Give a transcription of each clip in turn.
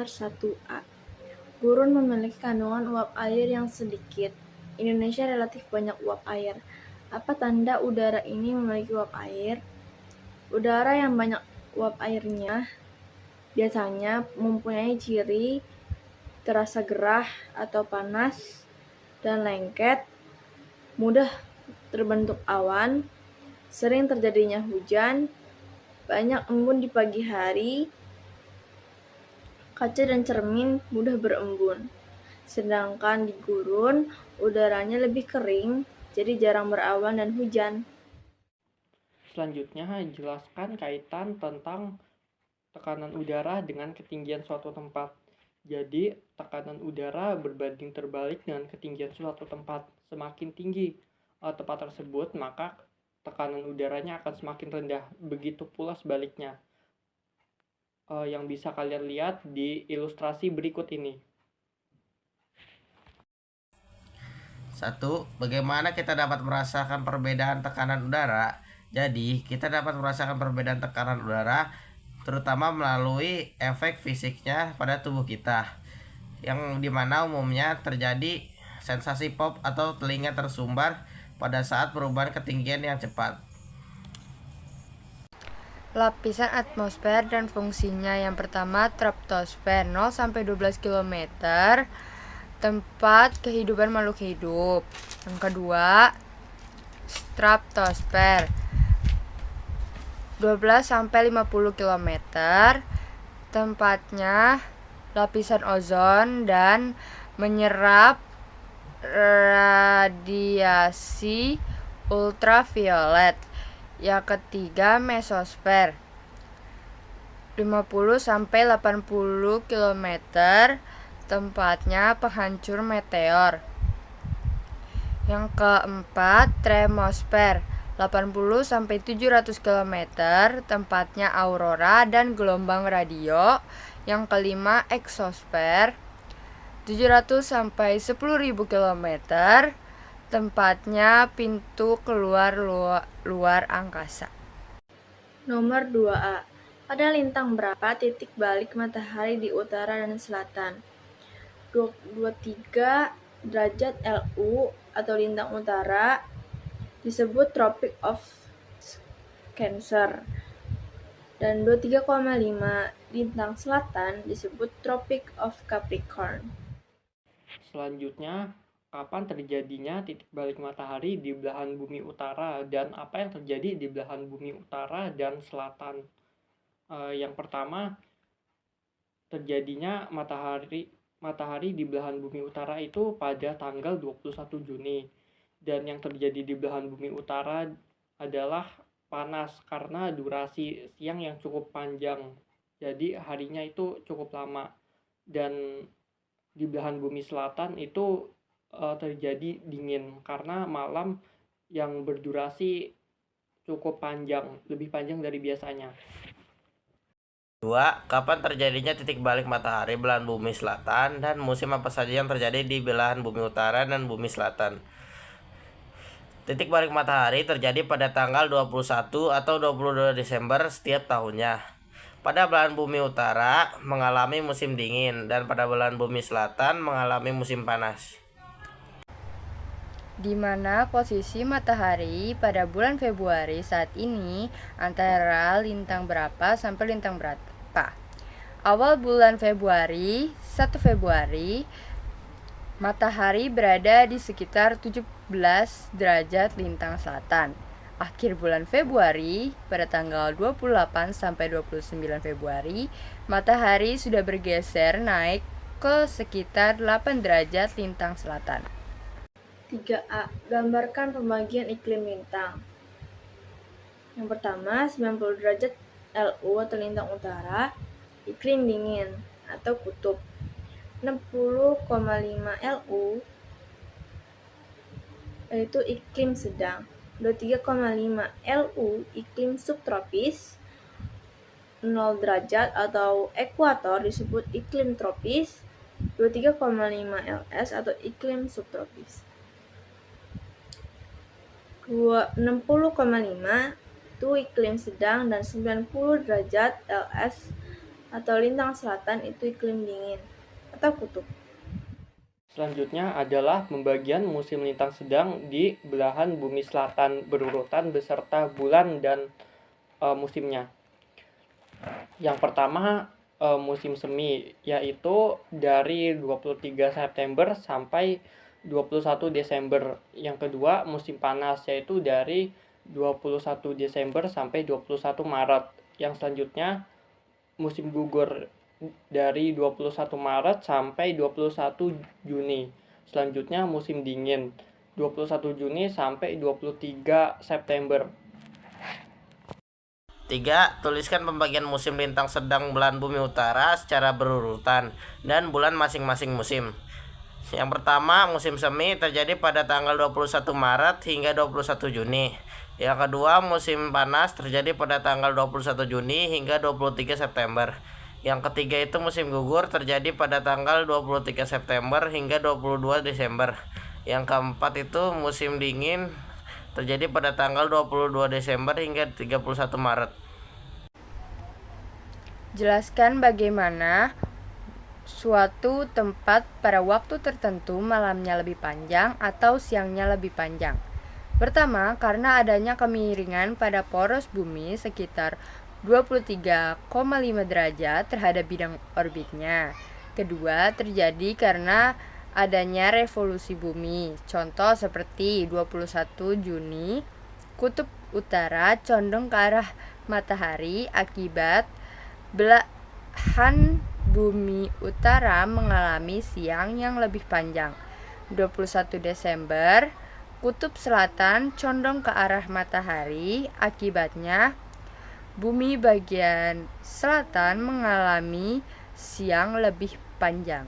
dasar 1A. Gurun memiliki kandungan uap air yang sedikit. Indonesia relatif banyak uap air. Apa tanda udara ini memiliki uap air? Udara yang banyak uap airnya biasanya mempunyai ciri terasa gerah atau panas dan lengket, mudah terbentuk awan, sering terjadinya hujan, banyak embun di pagi hari, kaca dan cermin mudah berembun. Sedangkan di gurun, udaranya lebih kering, jadi jarang berawan dan hujan. Selanjutnya, jelaskan kaitan tentang tekanan udara dengan ketinggian suatu tempat. Jadi, tekanan udara berbanding terbalik dengan ketinggian suatu tempat. Semakin tinggi tempat tersebut, maka tekanan udaranya akan semakin rendah. Begitu pula sebaliknya. Yang bisa kalian lihat di ilustrasi berikut ini. 1. Bagaimana kita dapat merasakan perbedaan tekanan udara? Jadi, kita dapat merasakan perbedaan tekanan udara terutama melalui efek fisiknya pada tubuh kita, yang dimana umumnya terjadi sensasi pop atau telinga tersumbar pada saat perubahan ketinggian yang cepat. Lapisan atmosfer dan fungsinya. Yang pertama, troposfer 0-12 km, tempat kehidupan makhluk hidup. Yang kedua, stratosfer 12-50 km, tempatnya lapisan ozon dan menyerap radiasi ultraviolet. Yang ketiga, mesosfer 50-80 km, tempatnya penghancur meteor. Yang keempat, termosfer 80-700 km, tempatnya aurora dan gelombang radio. Yang kelima, eksosfer 700-10.000 km, tempatnya pintu keluar luar angkasa. Nomor 2A. Pada lintang berapa titik balik matahari di utara dan selatan? 23 derajat LU atau lintang utara disebut Tropic of Cancer, dan 23,5 lintang selatan disebut Tropic of Capricorn. Selanjutnya, kapan terjadinya titik balik matahari di belahan bumi utara dan apa yang terjadi di belahan bumi utara dan selatan? Yang pertama, terjadinya matahari di belahan bumi utara itu pada tanggal 21 Juni. Dan yang terjadi di belahan bumi utara adalah panas karena durasi siang yang cukup panjang. Jadi harinya itu cukup lama. Dan di belahan bumi selatan itu terjadi dingin karena malam yang berdurasi cukup panjang, lebih panjang dari biasanya. 2. Kapan terjadinya titik balik matahari belahan bumi selatan dan musim apa saja yang terjadi di belahan bumi utara dan bumi selatan? Titik balik matahari terjadi pada tanggal 21 atau 22 Desember setiap tahunnya. Pada belahan bumi utara mengalami musim dingin dan pada belahan bumi selatan mengalami musim panas. Di mana posisi matahari pada bulan Februari saat ini antara lintang berapa sampai lintang berapa? Awal bulan Februari, 1 Februari, matahari berada di sekitar 17 derajat lintang selatan. Akhir bulan Februari, pada tanggal 28 sampai 29 Februari, matahari sudah bergeser naik ke sekitar 8 derajat lintang selatan. 3A. Gambarkan pembagian iklim lintang. Yang pertama, 90 derajat LU atau lintang utara, iklim dingin atau kutub. 60,5 LU yaitu iklim sedang. 23,5 LU iklim subtropis. 0 derajat atau ekuator disebut iklim tropis. 23,5 LS atau iklim subtropis. 60,5 itu iklim sedang dan 90 derajat LS atau lintang selatan itu iklim dingin atau kutub. Selanjutnya adalah pembagian musim lintang sedang di belahan bumi selatan berurutan beserta bulan dan musimnya. Yang pertama musim semi, yaitu dari 23 September sampai 21 Desember. Yang kedua musim panas, yaitu dari 21 Desember sampai 21 Maret. Yang selanjutnya musim gugur dari 21 Maret sampai 21 Juni. Selanjutnya musim dingin 21 Juni sampai 23 September. 3. Tuliskan pembagian musim lintang sedang belahan bumi utara secara berurutan dan bulan masing-masing musim. Yang pertama, musim semi terjadi pada tanggal 21 Maret hingga 21 Juni. Yang kedua, musim panas terjadi pada tanggal 21 Juni hingga 23 September. Yang ketiga itu musim gugur terjadi pada tanggal 23 September hingga 22 Desember. Yang keempat itu musim dingin terjadi pada tanggal 22 Desember hingga 31 Maret. Jelaskan bagaimana suatu tempat pada waktu tertentu malamnya lebih panjang atau siangnya lebih panjang. Pertama, karena adanya kemiringan pada poros bumi sekitar 23,5 derajat terhadap bidang orbitnya. Kedua, terjadi karena adanya revolusi bumi. Contoh seperti 21 Juni, kutub utara condong ke arah matahari akibat belahan bumi utara mengalami siang yang lebih panjang. 21 Desember, kutub selatan condong ke arah matahari, akibatnya bumi bagian selatan mengalami siang lebih panjang.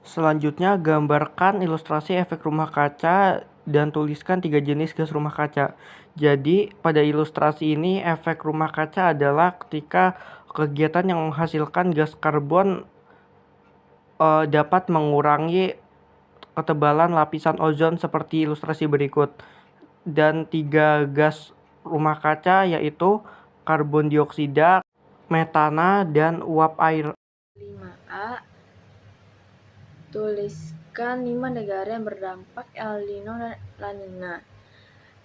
Selanjutnya, gambarkan ilustrasi efek rumah kaca dan tuliskan 3 jenis gas rumah kaca. Jadi, pada ilustrasi ini efek rumah kaca adalah ketika kegiatan yang menghasilkan gas karbon dapat mengurangi ketebalan lapisan ozon seperti ilustrasi berikut. Dan 3 gas rumah kaca yaitu karbon dioksida, metana, dan uap air. 5A. Tuliskan 5 negara yang berdampak El Nino dan La Nina.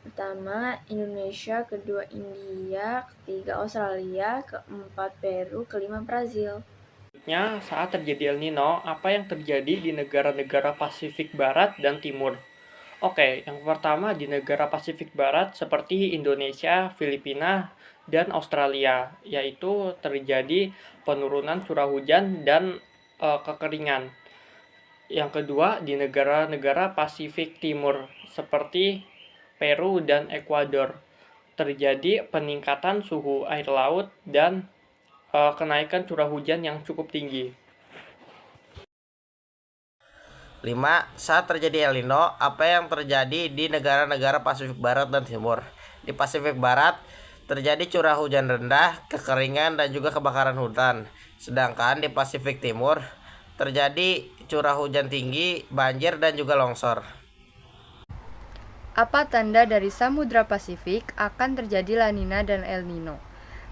Pertama, Indonesia. Kedua, India. Ketiga, Australia. Keempat, Peru. Kelima, Brazil. Selanjutnya, saat terjadi El Nino, apa yang terjadi di negara-negara Pasifik Barat dan Timur? Oke, yang pertama di negara Pasifik Barat seperti Indonesia, Filipina, dan Australia, yaitu terjadi penurunan curah hujan dan kekeringan. Yang kedua di negara-negara Pasifik Timur seperti Peru dan Ekuador, terjadi peningkatan suhu air laut dan kenaikan curah hujan yang cukup tinggi. 5. Saat terjadi El Nino, apa yang terjadi di negara-negara Pasifik Barat dan Timur? Di Pasifik Barat, terjadi curah hujan rendah, kekeringan, dan juga kebakaran hutan. Sedangkan di Pasifik Timur, terjadi curah hujan tinggi, banjir, dan juga longsor. Apa tanda dari Samudra Pasifik akan terjadi La Nina dan El Nino?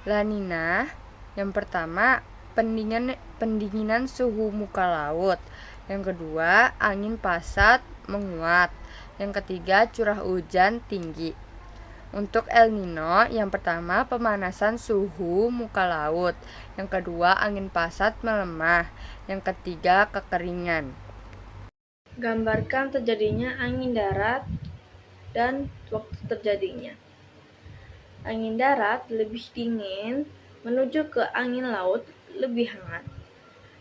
La Nina, yang pertama, pendinginan suhu muka laut. Yang kedua, angin pasat menguat. Yang ketiga, curah hujan tinggi. Untuk El Nino, yang pertama, pemanasan suhu muka laut. Yang kedua, angin pasat melemah. Yang ketiga, kekeringan. Gambarkan terjadinya angin darat dan waktu terjadinya. Angin darat lebih dingin menuju ke angin laut lebih hangat.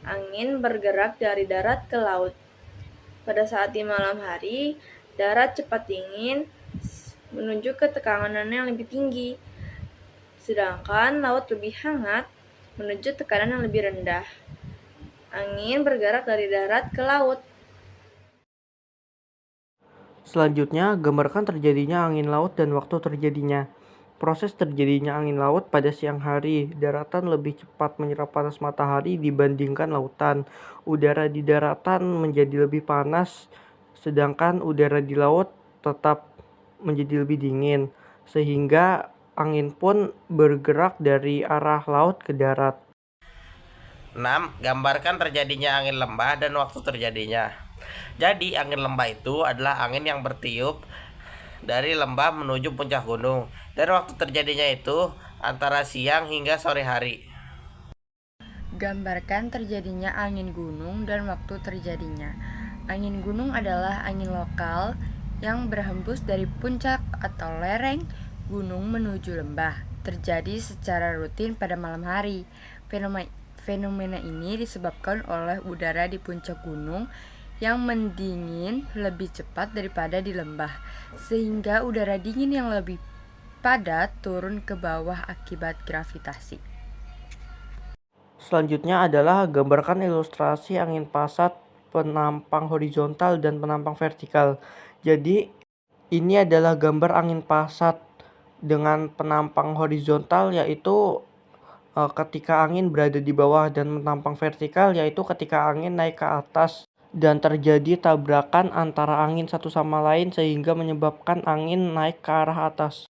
Angin bergerak dari darat ke laut. Pada saat di malam hari, darat cepat dingin menuju ke tekanan yang lebih tinggi. Sedangkan laut lebih hangat menuju tekanan yang lebih rendah. Angin bergerak dari darat ke laut. Selanjutnya, gambarkan terjadinya angin laut dan waktu terjadinya. Proses terjadinya angin laut pada siang hari, daratan lebih cepat menyerap panas matahari dibandingkan lautan. Udara di daratan menjadi lebih panas, sedangkan udara di laut tetap menjadi lebih dingin, sehingga angin pun bergerak dari arah laut ke darat. 6. Gambarkan terjadinya angin lembah dan waktu terjadinya. Jadi angin lembah itu adalah angin yang bertiup dari lembah menuju puncak gunung, dan waktu terjadinya itu antara siang hingga sore hari. Gambarkan terjadinya angin gunung dan waktu terjadinya. Angin gunung adalah angin lokal yang berhembus dari puncak atau lereng gunung menuju lembah, terjadi secara rutin pada malam hari. Fenomena ini disebabkan oleh udara di puncak gunung yang mendingin lebih cepat daripada di lembah, sehingga udara dingin yang lebih padat turun ke bawah akibat gravitasi. Selanjutnya adalah gambarkan ilustrasi angin pasat penampang horizontal dan penampang vertikal. Jadi ini adalah gambar angin pasat dengan penampang horizontal, yaitu ketika angin berada di bawah, dan penampang vertikal yaitu ketika angin naik ke atas dan terjadi tabrakan antara angin satu sama lain sehingga menyebabkan angin naik ke arah atas.